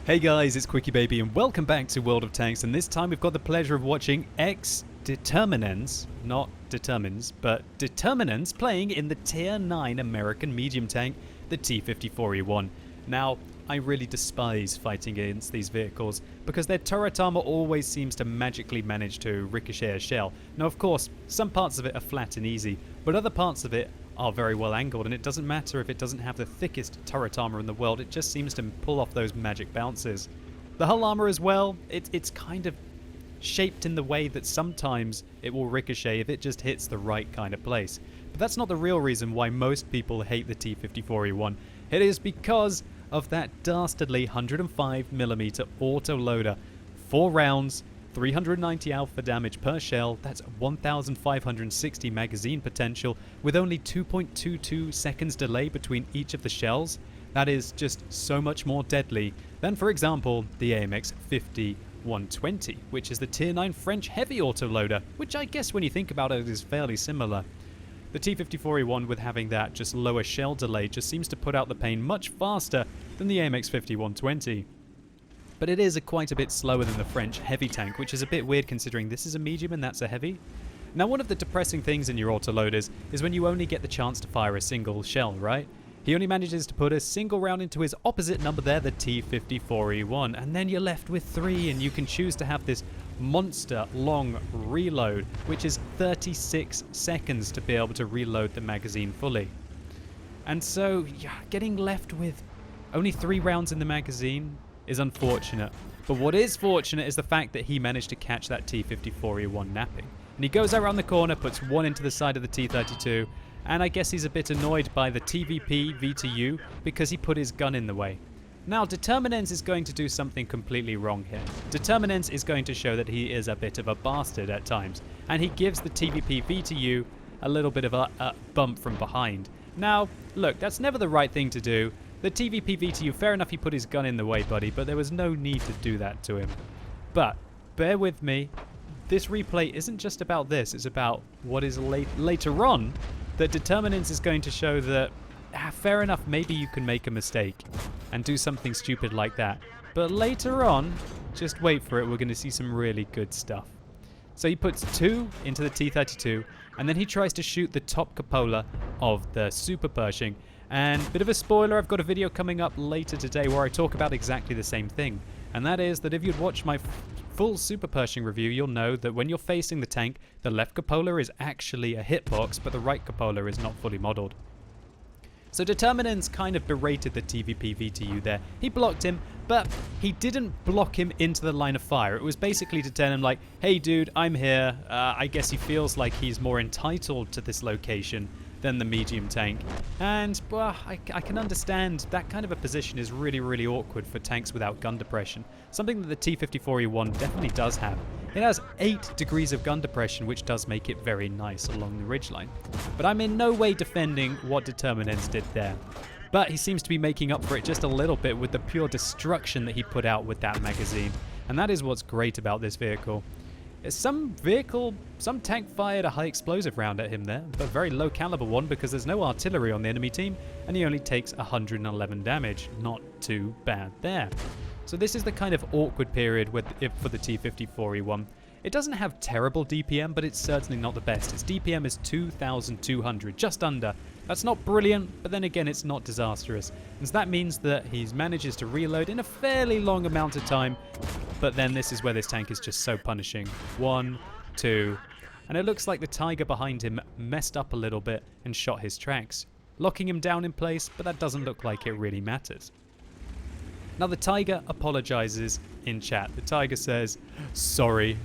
Hey guys, it's QuickyBaby and welcome back to World of Tanks, and this time we've got the pleasure of watching xdeterminens, not determines, but determinens playing in the Tier 9 American medium tank, the T54E1. Now, I really despise fighting against these vehicles because their turret armor always seems to magically manage to ricochet a shell. Now of course, some parts of it are flat and easy, but other parts of it are very well angled, and it doesn't matter if it doesn't have the thickest turret armor in the world, it just seems to pull off those magic bounces. The hull armor as well, it's kind of shaped in the way that sometimes it will ricochet if it just hits the right kind of place. But that's not the real reason why most people hate the T54E1. It is because of that dastardly 105mm auto-loader. 4 rounds, 390 alpha damage per shell, that's 1560 magazine potential, with only 2.22 seconds delay between each of the shells. That is just so much more deadly than, for example, the AMX 50-120, which is the Tier 9 French heavy autoloader, which I guess when you think about it is fairly similar. The T54E1, with having that just lower shell delay, just seems to put out the pain much faster than the AMX 50-120. But it is quite a bit slower than the French heavy tank, which is a bit weird considering this is a medium and that's a heavy. Now, one of the depressing things in your autoloaders is when you only get the chance to fire a single shell, right? He only manages to put a single round into his opposite number there, the T54E1, and then you're left with 3, and you can choose to have this monster long reload, which is 36 seconds to be able to reload the magazine fully. And so, yeah, getting left with only 3 rounds in the magazine is unfortunate. But what is fortunate is the fact that he managed to catch that T54E1 napping. And he goes around the corner, puts 1 into the side of the T32, and I guess he's a bit annoyed by the TVP-V2U because he put his gun in the way. Now, Determinens is going to do something completely wrong here. Determinens is going to show that he is a bit of a bastard at times, and he gives the TVP-V2U a little bit of a bump from behind. Now, look, that's never the right thing to do. The TVP-V2U, fair enough, he put his gun in the way, buddy, but there was no need to do that to him. But, bear with me, this replay isn't just about this, it's about what is later on, that Determinens is going to show that, fair enough, maybe you can make a mistake and do something stupid like that. But later on, just wait for it, we're going to see some really good stuff. So he puts 2 into the T32, and then he tries to shoot the top cupola of the Super Pershing. And bit of a spoiler, I've got a video coming up later today where I talk about exactly the same thing. And that is that if you'd watch my full Super Pershing review, you'll know that when you're facing the tank, the left cupola is actually a hitbox, but the right cupola is not fully modeled. So Determinens kind of berated the TVP-V2U there. He blocked him, but he didn't block him into the line of fire. It was basically to tell him like, hey dude, I'm here. I guess he feels like he's more entitled to this location than the medium tank. And, well, I can understand that kind of a position is really, really awkward for tanks without gun depression. Something that the T54E1 definitely does have. It has 8 degrees of gun depression, which does make it very nice along the ridgeline. But I'm in no way defending what Determinens did there. But he seems to be making up for it just a little bit with the pure destruction that he put out with that magazine. And that is what's great about this vehicle. Some tank fired a high explosive round at him there, but very low caliber one because there's no artillery on the enemy team, and he only takes 111 damage. Not too bad there. So this is the kind of awkward period for the T54E1. It doesn't have terrible DPM, but it's certainly not the best. Its DPM is 2,200, just under. That's not brilliant, but then again, it's not disastrous. And so that means that he manages to reload in a fairly long amount of time, but then this is where this tank is just so punishing. 1, 2, and it looks like the Tiger behind him messed up a little bit and shot his tracks, locking him down in place, but that doesn't look like it really matters. Now the Tiger apologizes in chat. The Tiger says, sorry.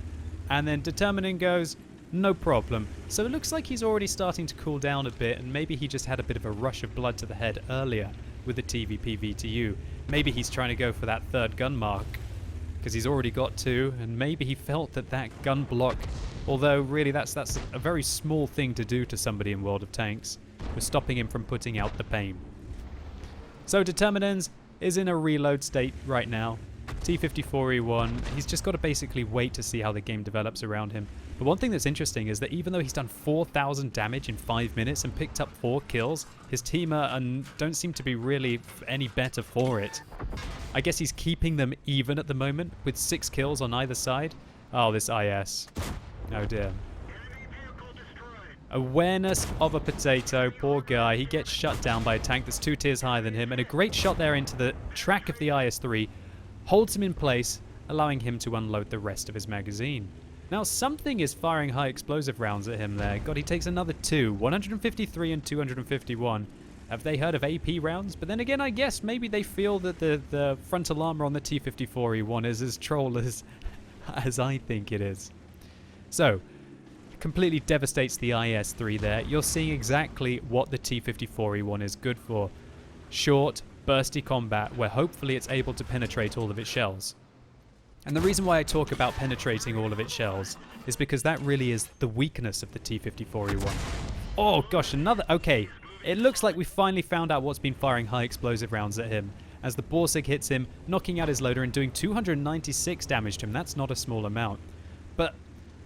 And then Determinen goes, no problem. So it looks like he's already starting to cool down a bit, and maybe he just had a bit of a rush of blood to the head earlier with the TVP-V2U. Maybe he's trying to go for that 3rd gun mark, because he's already got 2, and maybe he felt that gun block, although really that's a very small thing to do to somebody in World of Tanks, was stopping him from putting out the pain. So Determinens is in a reload state right now. T54E1, he's just got to basically wait to see how the game develops around him. But one thing that's interesting is that even though he's done 4,000 damage in 5 minutes and picked up 4 kills, his team don't seem to be really any better for it. I guess he's keeping them even at the moment with 6 kills on either side. Oh, this IS. Oh dear. Awareness of a potato. Poor guy. He gets shut down by a tank that's 2 tiers higher than him. And a great shot there into the track of the IS-3 holds him in place, allowing him to unload the rest of his magazine. Now, something is firing high explosive rounds at him there. God, he takes another 2. 153 and 251. Have they heard of AP rounds? But then again, I guess maybe they feel that the frontal armor on the T54E1 is as troll as I think it is. So, completely devastates the IS-3 there. You're seeing exactly what the T54E1 is good for. Short, bursty combat where hopefully it's able to penetrate all of its shells. And the reason why I talk about penetrating all of its shells is because that really is the weakness of the T54E1. Oh gosh, another... Okay, it looks like we finally found out what's been firing high explosive rounds at him, as the Borsig hits him, knocking out his loader and doing 296 damage to him. That's not a small amount. But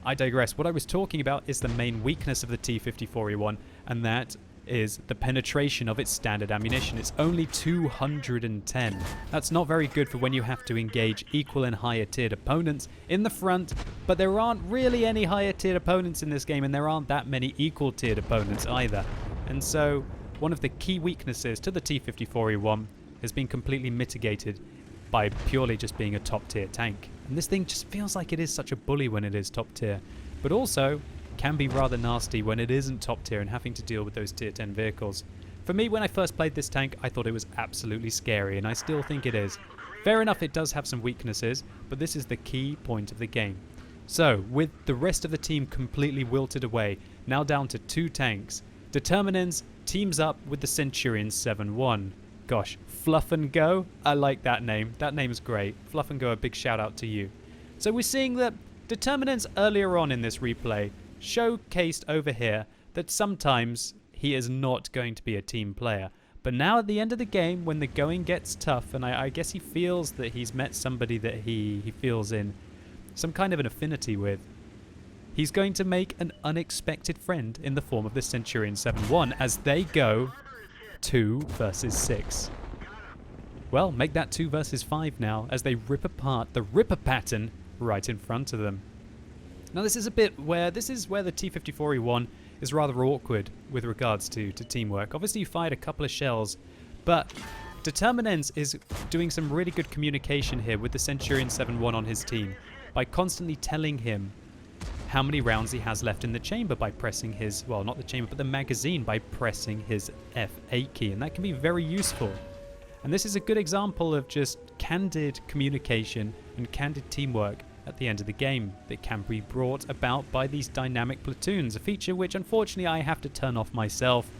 I digress. What I was talking about is the main weakness of the T54E1, and that is the penetration of its standard ammunition. It's only 210. That's not very good for when you have to engage equal and higher tiered opponents in the front, but there aren't really any higher tiered opponents in this game, and there aren't that many equal tiered opponents either. And so one of the key weaknesses to the T54E1 has been completely mitigated by purely just being a top tier tank. And this thing just feels like it is such a bully when it is top tier, but also can be rather nasty when it isn't top tier and having to deal with those tier 10 vehicles. For me, when I first played this tank, I thought it was absolutely scary, and I still think it is. Fair enough, it does have some weaknesses, but this is the key point of the game. So, with the rest of the team completely wilted away, now down to 2 tanks, Determinens teams up with the Centurion 7-1. Gosh, Fluff and Go? I like that name. That name's great. Fluff and Go, a big shout out to you. So we're seeing that Determinens earlier on in this replay showcased over here that sometimes he is not going to be a team player. But now at the end of the game, when the going gets tough, and I guess he feels that he's met somebody that he feels in some kind of an affinity with, he's going to make an unexpected friend in the form of the Centurion 7-1 as they go 2 versus 6. Well, make that 2 versus 5 now as they rip apart the Ripper pattern right in front of them. Now this is where the T54E1 is rather awkward with regards to teamwork. Obviously you fired a couple of shells, but Determinens is doing some really good communication here with the Centurion 7-1 on his team by constantly telling him how many rounds he has left in the chamber by pressing his, well, not the chamber, but the magazine by pressing his F8 key, and that can be very useful. And this is a good example of just candid communication and candid teamwork at the end of the game that can be brought about by these dynamic platoons, a feature which unfortunately I have to turn off myself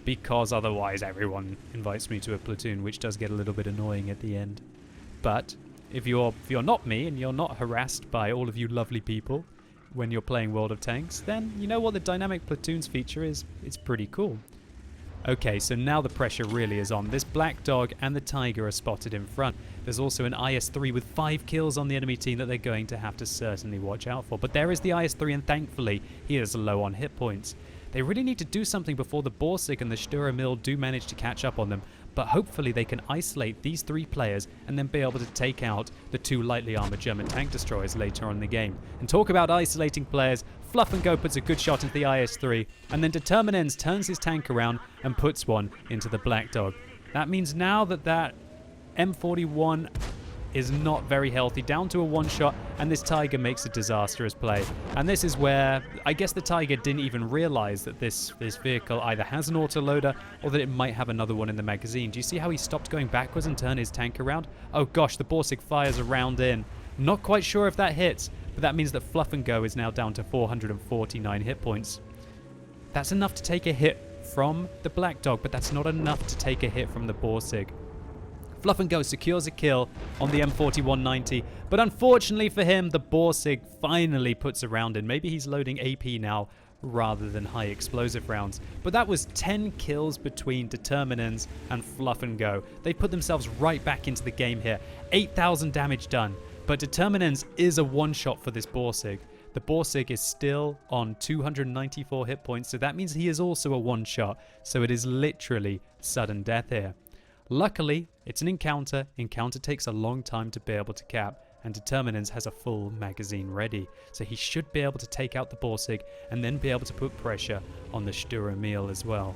because otherwise everyone invites me to a platoon, which does get a little bit annoying at the end. But if you're not me and you're not harassed by all of you lovely people when you're playing World of Tanks, then you know what the dynamic platoons feature is. It's pretty cool. Okay, so now the pressure really is on. This Black Dog and the Tiger are spotted in front. There's also an IS-3 with 5 kills on the enemy team that they're going to have to certainly watch out for. But there is the IS-3, and thankfully he is low on hit points. They really need to do something before the Borsig and the Sturrer Mill do manage to catch up on them. But hopefully they can isolate these 3 players and then be able to take out the 2 lightly armored German tank destroyers later on in the game. And talk about isolating players, Fluff and Go puts a good shot into the IS-3, and then Determinens turns his tank around and puts one into the Black Dog. That means now that M41 is not very healthy, down to a 1-shot, and this Tiger makes a disastrous play. And this is where I guess the Tiger didn't even realize that this vehicle either has an autoloader or that it might have another one in the magazine. Do you see how he stopped going backwards and turned his tank around? Oh gosh, the Borsig fires a round in. Not quite sure if that hits, but that means that Fluff and Go is now down to 449 hit points. That's enough to take a hit from the Black Dog, but that's not enough to take a hit from the Borsig. Fluff and Go secures a kill on the M4190, but unfortunately for him, the Borsig finally puts a round in. Maybe he's loading AP now rather than high explosive rounds. But that was 10 kills between Determinens and Fluff and Go. They put themselves right back into the game here. 8,000 damage done, but Determinens is a one-shot for this Borsig. The Borsig is still on 294 hit points, so that means he is also a one-shot, so it is literally sudden death here. Luckily, it's an encounter. Encounter takes a long time to be able to cap, and Determinens has a full magazine ready, so he should be able to take out the Borsig and then be able to put pressure on the Sturemil as well.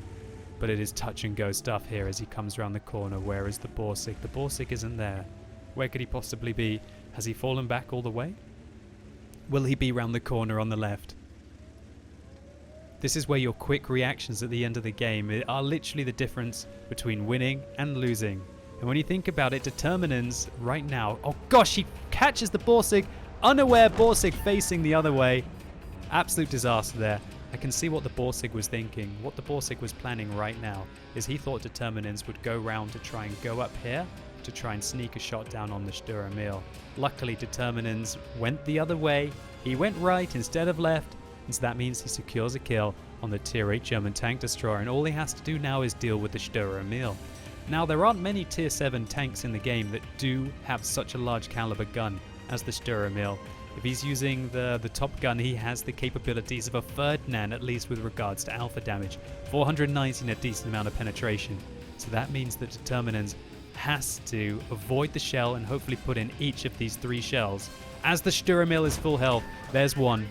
But it is touch and go stuff here as he comes around the corner. Where is the Borsig? The Borsig isn't there. Where could he possibly be? Has he fallen back all the way? Will he be round the corner on the left? This is where your quick reactions at the end of the game are literally the difference between winning and losing. And when you think about it, Determinens right now... Oh gosh, he catches the Borsig. Unaware Borsig facing the other way. Absolute disaster there. I can see what the Borsig was thinking. What the Borsig was planning right now is he thought Determinens would go round to try and go up here to try and sneak a shot down on the Sturemil. Luckily, Determinens went the other way. He went right instead of left, and so that means he secures a kill on the Tier 8 German tank destroyer, and all he has to do now is deal with the Sturemil. Now, there aren't many Tier 7 tanks in the game that do have such a large caliber gun as the Sturemil. If he's using the top gun, he has the capabilities of a Ferdinand, at least with regards to alpha damage. 419, a decent amount of penetration. So that means that Determinens has to avoid the shell and hopefully put in each of these 3 shells. As the Sturemil is full health, there's 1.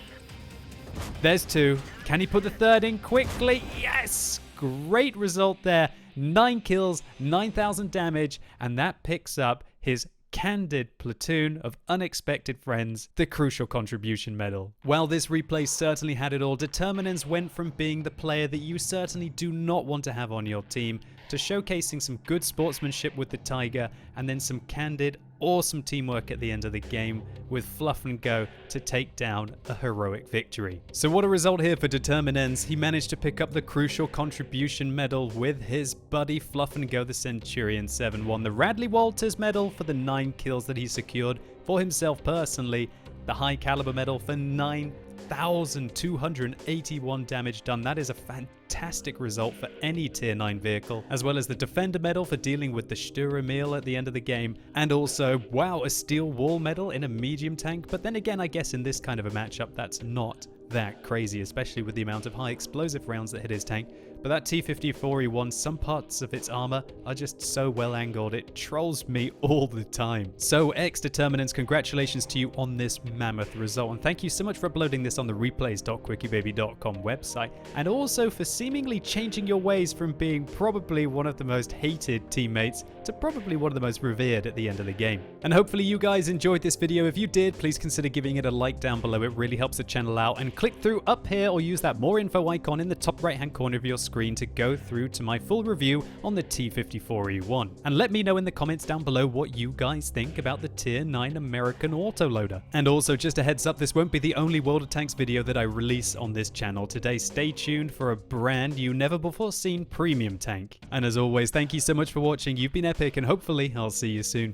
There's 2. Can he put the 3rd in quickly? Yes! Great result there. 9 kills, 9,000 damage, and that picks up his candid platoon of unexpected friends, the Crucial Contribution Medal. While this replay certainly had it all, Determinens went from being the player that you certainly do not want to have on your team to showcasing some good sportsmanship with the Tiger, and then some candid, awesome teamwork at the end of the game with Fluff and Go to take down a heroic victory. So what a result here for Determinens. He managed to pick up the Crucial Contribution Medal with his buddy Fluff and Go the Centurion 7-1, the Radley Walters Medal for the 9 kills that he secured for himself personally, the High Caliber Medal for 9,281 damage done. That is a fantastic result for any Tier 9 vehicle, as well as the Defender Medal for dealing with the Sturemil at the end of the game, and also, wow, a Steel Wall Medal in a medium tank. But then again, I guess in this kind of a matchup, that's not that crazy, especially with the amount of high explosive rounds that hit his tank. But that T54E1, some parts of its armor are just so well angled, it trolls me all the time. So xdeterminens, congratulations to you on this mammoth result, and thank you so much for uploading this on the replays.QuickyBaby.com website, and also for seemingly changing your ways from being probably one of the most hated teammates to probably one of the most revered at the end of the game. And hopefully you guys enjoyed this video. If you did, please consider giving it a like down below. It really helps the channel out, and click through up here or use that more info icon in the top right hand corner of your screen to go through to my full review on the T54E1. And let me know in the comments down below what you guys think about the Tier 9 American autoloader. And also, just a heads up, this won't be the only World of Tanks video that I release on this channel today. Stay tuned for a brand new, never before seen premium tank. And as always, thank you so much for watching. You've been epic, and hopefully I'll see you soon.